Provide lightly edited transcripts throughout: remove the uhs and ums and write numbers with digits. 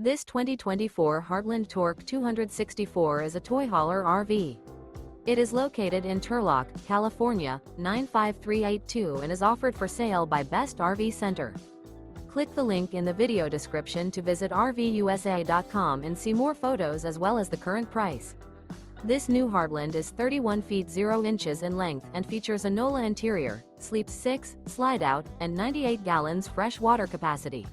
This 2024 Heartland Torque 264 is a toy hauler RV. It is located in Turlock, California, 95382 and is offered for sale by Best RV Center. Click the link in the video description to visit RVUSA.com and see more photos as well as the current price. This new Heartland is 31 feet 0 inches in length and features a Nola interior, sleeps 6, slide-out, and 98 gallons fresh water capacity.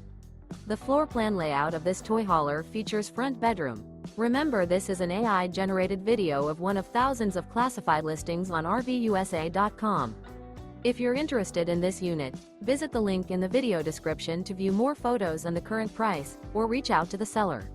The floor plan layout of this toy hauler features front bedroom. Remember, this is an AI-generated video of one of thousands of classified listings on RVUSA.com. If you're interested in this unit, visit the link in the video description to view more photos and the current price, or reach out to the seller.